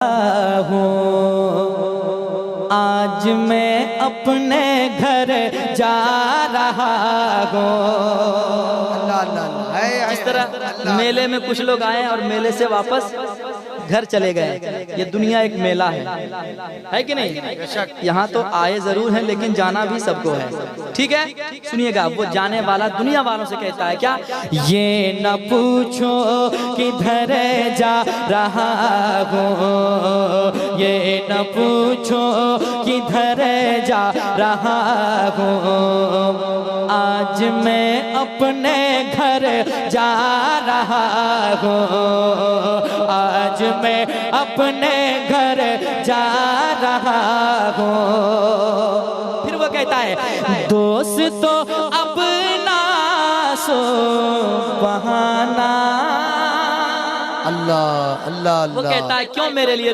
ہوں آج میں اپنے گھر جا رہا ہوں۔ جس طرح میلے میں کچھ لوگ آئے اور میلے سے واپس گھر چلے گئے، یہ دنیا ایک میلہ ہے کہ نہیں؟ یہاں تو آئے ضرور ہیں لیکن جانا بھی سب کو ہے، ٹھیک ہے؟ سنیے گا، وہ جانے والا دنیا والوں سے کہتا ہے کیا؟ یہ نہ پوچھو کدھر جا رہا ہوں، یہ نہ پوچھو کدھر جا رہا ہوں، آج میں اپنے گھر جا رہا ہوں، آج میں اپنے گھر جا رہا ہوں۔ پھر وہ کہتا ہے دوست تو اپنا سو بہانا، اللہ اللہ اللہ، وہ کہتا ہے کیوں میرے لیے